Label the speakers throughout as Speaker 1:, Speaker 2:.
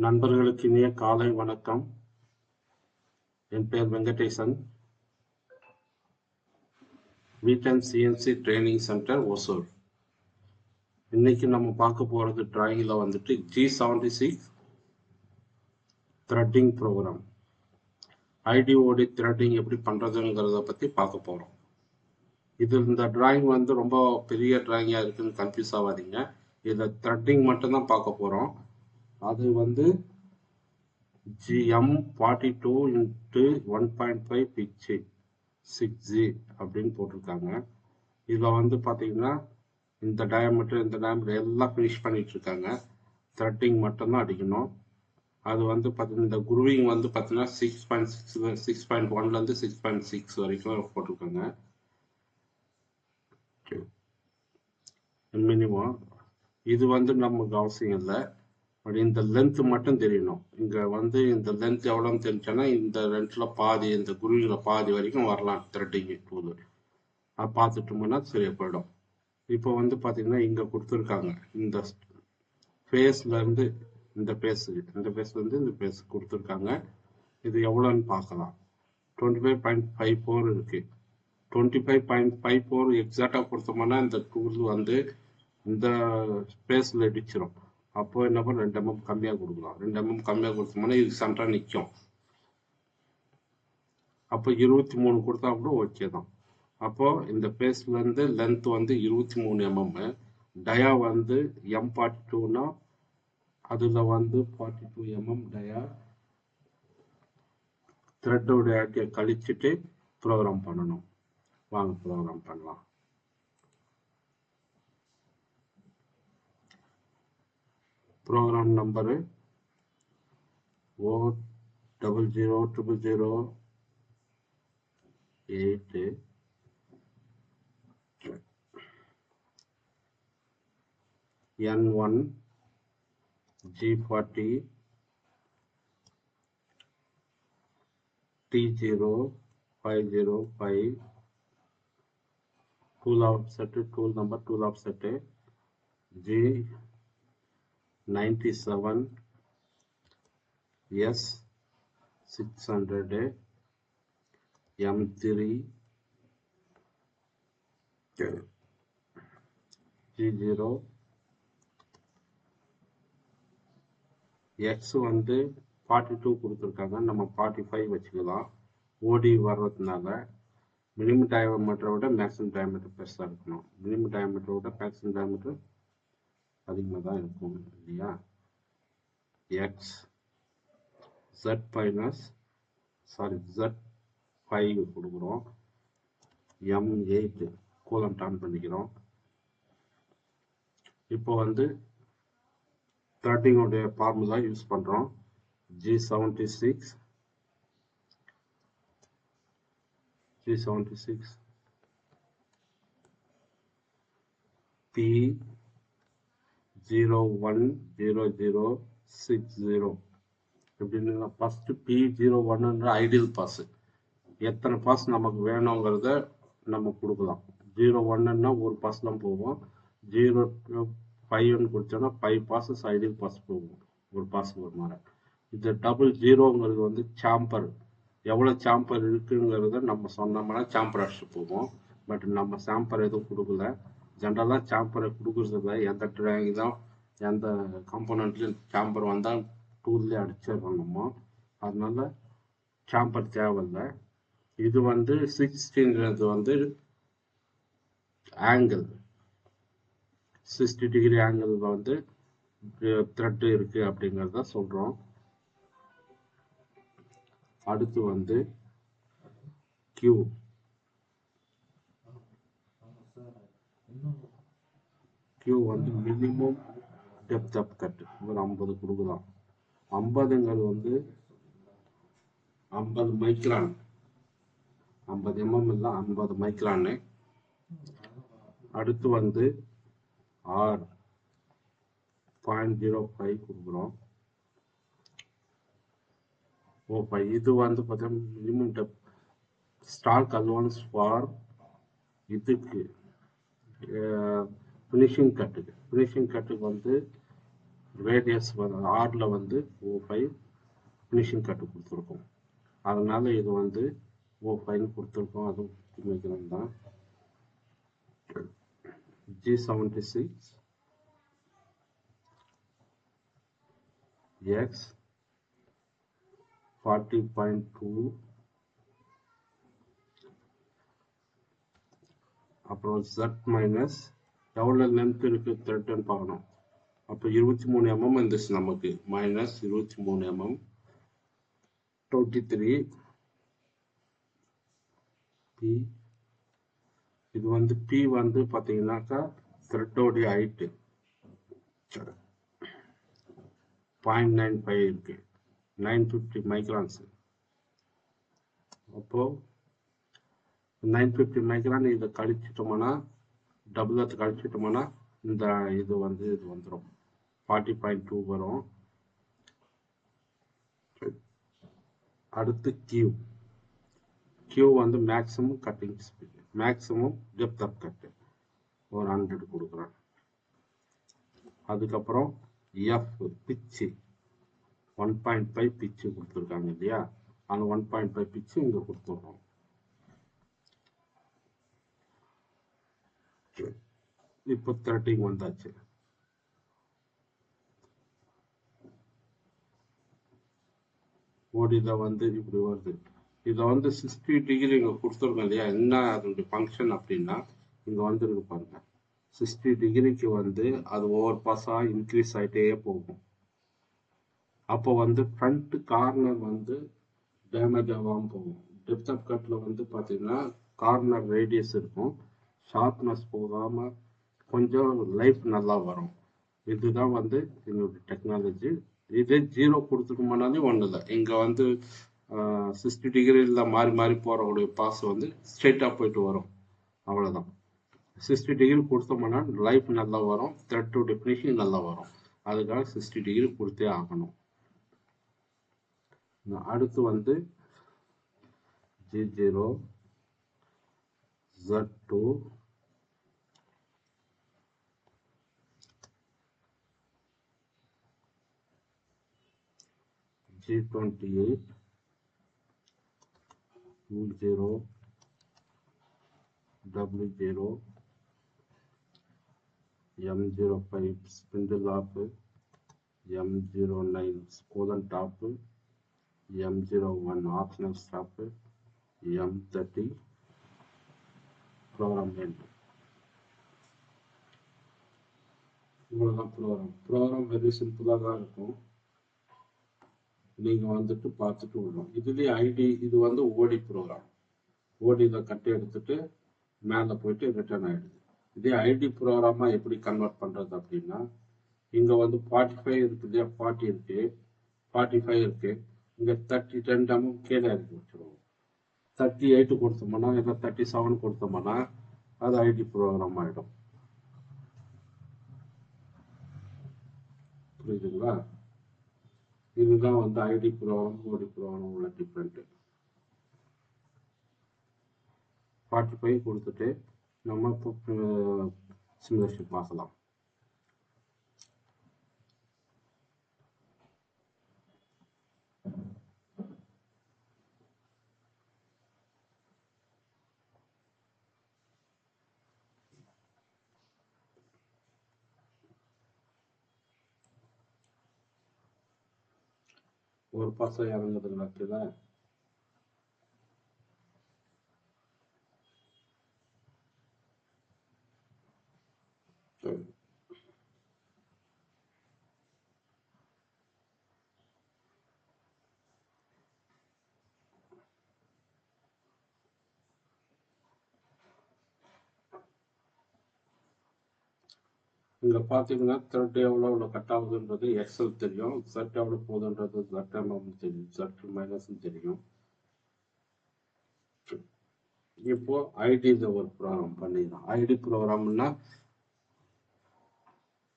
Speaker 1: நண்பர்களுக்கு இனிய காலை வணக்கம். என் பெயர் வெங்கடேசன். வீட்டன் சிஎன்சி ட்ரைனிங் சென்டர் ஓசூர். இன்னைக்கு நம்ம பார்க்க போறது டிராயிங்ல வந்துட்டு G76 த்ரெட்டிங் ப்ரோக்ராம். ஐடிஓடி த்ரெட்டிங் எப்படி பண்றதுங்கிறத பத்தி பார்க்க போறோம். இந்த டிராயிங் வந்து ரொம்ப பெரிய டிராயிங்கா இருக்குன்னு கன்ஃபியூஸ் ஆகாதீங்க. இதில் த்ரெட்டிங் மட்டும்தான் பார்க்க போறோம். அது வந்து GM42 into 1.5 pitch 6G அப்படின்னு போட்டிருக்காங்க. இதில் வந்து பார்த்தீங்கன்னா இந்த டயாமீட்டர் எல்லாம் ஃபினிஷ் பண்ணிட்டு இருக்காங்க. த்ரெட்டிங் மட்டும்தான் அடிக்கணும். அது வந்து பார்த்தீங்கன்னா இந்த குரூவிங் வந்து பார்த்தீங்கன்னா 6.1லேருந்து 6.6 வரைக்கும் போட்டிருக்காங்க மினிமம். இது வந்து நமக்கு அவசியம் இல்லை. பட் இந்த லென்த் மட்டும் தெரியணும். இங்கே வந்து இந்த லென்த் எவ்வளோன்னு தெரிஞ்சோன்னா இந்த லென்த்தில் பாதி, இந்த குருவியில் பாதி வரைக்கும் வரலாம் த்ரெட்டிங் டூல். அது பார்த்துட்டோம்னா சரியா போயிடும். இப்போ வந்து பார்த்தீங்கன்னா இங்கே கொடுத்துருக்காங்க இந்த ஃபேஸ்லேருந்து இந்த ஃபேஸ்லேருந்து இந்த ஃபேஸ் கொடுத்துருக்காங்க. இது எவ்வளோன்னு பார்க்கலாம். 25.54 இருக்கு. 25.54 எக்ஸாக்டாக கொடுத்தோம்னா இந்த டூல் வந்து இந்த ஸ்பேஸில் இடிச்சிடும். அப்போ என்ன பண்ண 2 mm கம்மியாக கொடுக்கலாம். 2 mm கம்மியாக கொடுத்தோம்னா இது சென்டராக நிற்கும். அப்போ 23 கொடுத்தா கூட ஓகே தான். அப்போ இந்த பேஸ்லேருந்து லென்த் வந்து 23 mm. டயா வந்து M42னா அதில் வந்து 42 mm டயா. த்ரெட்டோட கழிச்சுட்டு ப்ரோக்ராம் பண்ணணும். வாங்க ப்ரோக்ராம் பண்ணலாம். Program number O000008 N1 G40 T0505 tool offset, tool number tool offset G97 S600 M3 G0 X வந்து 42 கொடுத்துருக்காங்க. நம்ம 45 வச்சுக்கலாம். ஓடி வர்றதுனால மினிமம் டயாமீட்டரை விட மேக்ஸிமம் டயாமீட்டர் பெருசாக இருக்கணும். மினிமம் டயாமீட்டரை விட மேக்ஸிமம் டயாமீட்டர் அதிகமாக தான் இருக்கும் இல்லையா. எக்ஸ் Z5 கொடுக்குறோம். M8 கூலம் டான் பண்ணிக்கிறோம். இப்போ வந்து த்ரெட்டிங்கோடைய ஃபார்முலா யூஸ் பண்ணுறோம். G76 P010060 எப்படின்னு ஃபர்ஸ்ட் P01 ஐடியல் பாஸ். எத்தனை பாஸ் நமக்கு வேணுங்கிறத நம்ம கொடுக்கலாம். 01ன்னா ஒரு பாஸ் தான் போவோம். 05 கொடுத்தோன்னா 5 பாசஸ் ஐடியல் பாஸ் போகும். ஒரு பாஸ் ஒரு மாதிரி. இது 00ங்கிறது வந்து சாம்பர். எவ்வளோ சாம்பர் இருக்குங்கிறத நம்ம சொன்னோம்னா சாம்பர் அடிச்சுட்டு போவோம். பட் நம்ம சாம்பர் எதுவும் கொடுக்கல. ஜென்ரலாக சாம்பரை கொடுக்குறதில்ல. எந்த ட்ராயிங் தான் எந்த காம்போனன்ட்லையும் சாம்பர் வந்தால் டூல்லேயே அடிச்சிடறோம் நம்ம. அதனால சாம்பர் தேவையில்லை. இது வந்து 16ங்கிறது வந்து ஆங்கிள் 60 டிகிரி ஆங்கிள் வந்து த்ரெட் இருக்கு அப்படிங்கிறத சொல்றோம். அடுத்து வந்து Q வந்து மினிமம் டெப்த் ஆஃப் கட் ஒரு 50 கொடுக்கலாம். 50ங்கிறது வந்து 50 மைக்ரான். 50 mm இல்லை 50 மைக்ரானு. அடுத்து வந்து R 0.05 கொடுக்குறோம். இது வந்து பார்த்தீங்கன்னா minimum depth stock allowance for இதுக்கு ஃபினிஷிங் கட்டுக்கு வந்து ரேடியஸ் ஆர்ல வந்து O5 ஃபினிஷிங் கட்டு கொடுத்துருக்கோம். அதனால இது வந்து O5 கொடுத்துருக்கோம். அதுவும் மைக்ரான் தான். G76 X 40.2 அப்புறம் Z மைனஸ் எவ்வளோ லென்த் இருக்கு த்ரெட்னு பார்க்கணும். அப்போ 23 mm இருந்துச்சு நமக்கு, மைனஸ் 23 mm 23 P. இது வந்து P வந்து பார்த்தீங்கன்னாக்கா த்ரெட்டோடைய ஹைட்டு 0.95 இருக்கு, 950 மைக்ரான்ஸ். அப்போ 950 மைக்ரான் இதை கழிச்சிட்டோம்னா, டபுள் அதை கழிச்சிட்டோம்னா இந்த இது வந்துடும் 40.2 வரும். அடுத்து Q வந்து maximum cutting speed, maximum depth of cut ஒரு 100 கொடுக்குறேன். அதுக்கப்புறம் F பிச்சு 1.5 பிச்சு கொடுத்துருக்காங்க இல்லையா, அந்த 1.5 பிச்சு இங்கே கொடுத்துட்றோம். இப்போ 30 வந்தாச்சு. ஓடியில் வந்து இப்படி வருது. இதை வந்து 60 டிகிரி இங்கே கொடுத்துருக்கோம் இல்லையா, என்ன அதனுடைய ஃபங்க்ஷன் அப்படின்னா இங்கே வந்து இருக்கு பாருங்க, 60 டிகிரிக்கு வந்து அது ஒவ்வொரு பாஸாக இன்க்ரீஸ் ஆகிட்டே போகும். அப்போ வந்து ஃப்ரண்ட் கார்னர் வந்து டேமேஜ் ஆகாமல் போகும். டெப்த் ஆஃப் கட்டில் வந்து பார்த்தீங்கன்னா கார்னர் ரேடியஸ் இருக்கும், ஷார்ப்னஸ் போகாமல் கொஞ்சம் லைஃப் நல்லா வரும். இதுதான் வந்து என்னுடைய டெக்னாலஜி. இதே 0 கொடுத்துட்டோம்னாலே ஒன்றும் இல்லை, இங்கே வந்து 60 டிகிரியில் மாறி மாறி போகிறவுடைய பாஸ் வந்து ஸ்ட்ரெயிட்டாக போயிட்டு வரும், அவ்வளோதான். 60 டிகிரி கொடுத்தோம்னா லைஃப் நல்லா வரும், த்ரெட்டோட ஃபினிஷிங் நல்லா வரும். அதுக்காக 60 டிகிரி கொடுத்தே ஆகணும். அடுத்து வந்து G0 Z2 G28 U0 W0 M05 spindle off, M09 spool top, M01 optional stop, M30 program end. இவ்வளோதான் ப்ரோக்ராம் வெரி சிம்பிளாக தான் இருக்கும். நீங்கள் வந்துட்டு பார்த்துட்டு விடணும். இதுலேயே ஐடி இது வந்து ஓடி ப்ரோக்ராம், ஓடியில் கட்டி எடுத்துட்டு மேலே போயிட்டு ரிட்டர்ன் ஆகிடுது. இதே ஐடி ப்ரோக்ராமாக எப்படி கன்வெர்ட் பண்ணுறது அப்படின்னா, இங்கே வந்து 45 இருக்கு இல்லையா, 40 இருக்கு, 45 இருக்கு, இங்கே 32 mm கீழே இறக்கி வச்சுருவோம். 38 கொடுத்தோம்னா இல்லை 37 கொடுத்தோம்னா அது ஐடி ப்ரோக்ராம் ஆகிடும். புரியுதுங்களா? இதுதான் வந்து ஐடி ப்ரோக்ராம் ஓடி ப்ரோக்ராம் உள்ள டிஃப்ரெண்ட்டு. 45 கொடுத்துட்டு நம்ம இப்போ சிமுலேஷன் பார்க்கலாம். ஒரு பாசம் இறங்குதுங்களா கீழே? சரி, இங்கே பார்த்தீங்கன்னா த்ரெட் எவ்வளோ கட் ஆகுதுன்றது எக்ஸல் தெரியும், Z எவ்வளோ போகுதுன்றது ZM தெரியும், Z மைனஸ்ன்னு தெரியும். இப்போ ஐடியில் ஒரு ப்ரோக்ராம் பண்ணிடலாம். ஐடி ப்ரோக்ராம்னா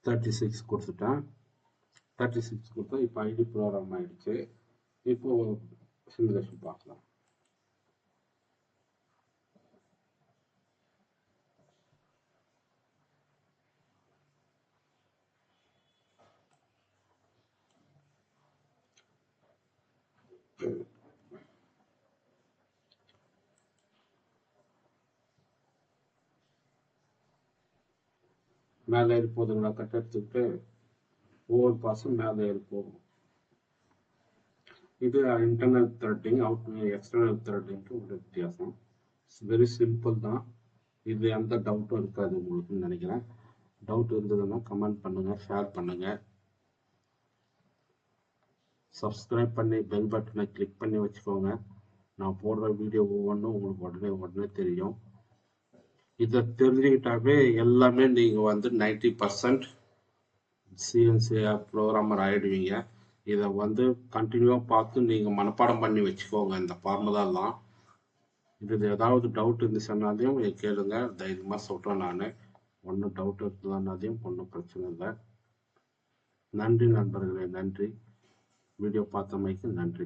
Speaker 1: 36 கொடுத்துட்டேன், 36 கொடுத்தா இப்போ ஐடி ப்ரோக்ராம் ஆயிடுச்சு. இப்போ சிமுலேஷன் பார்க்கலாம். மேலே ஏறி போதுங்களா, கட் எடுத்துக்கிட்டு ஒவ்வொரு பாஸும் மேலே ஏறி போகும். இது இன்டர்னல் த்ரெட்டிங், எக்ஸ்டர்னல் த்ரெட்டிங்க்கு ஒரு வித்தியாசம். வெரி சிம்பிள் தான். இது எந்த டவுட்டும் இருக்காது உங்களுக்குன்னு நினைக்கிறேன். டவுட் இருந்ததுன்னா கமெண்ட் பண்ணுங்க, ஷேர் பண்ணுங்க, சப்ஸ்கிரைப் பண்ணி பெல் பட்டனை கிளிக் பண்ணி வச்சுக்கோங்க. நான் போடுற வீடியோ ஒவ்வொன்றும் உங்களுக்கு உடனே தெரியும். இதை தெரிஞ்சுக்கிட்டாவே எல்லாமே நீங்கள் வந்து 90% சிஎன்சி ப்ரோக்ராமர் ஆகிடுவீங்க. இதை வந்து கண்டினியூவாக பார்த்து நீங்கள் மனப்பாடம் பண்ணி வச்சுக்கோங்க இந்த ஃபார்முலாலாம். இது ஏதாவது டவுட் இருந்துச்சுன்னாலையும் கேளுங்க, தைரியமாக சொல்கிறேன். நான் ஒன்றும் டவுட் இருக்குதுன்னாலையும் ஒன்றும் பிரச்சனை இல்லை. நன்றி நண்பர்களே, நன்றி. வீடியோ பார்த்தமைக்கு நன்றி.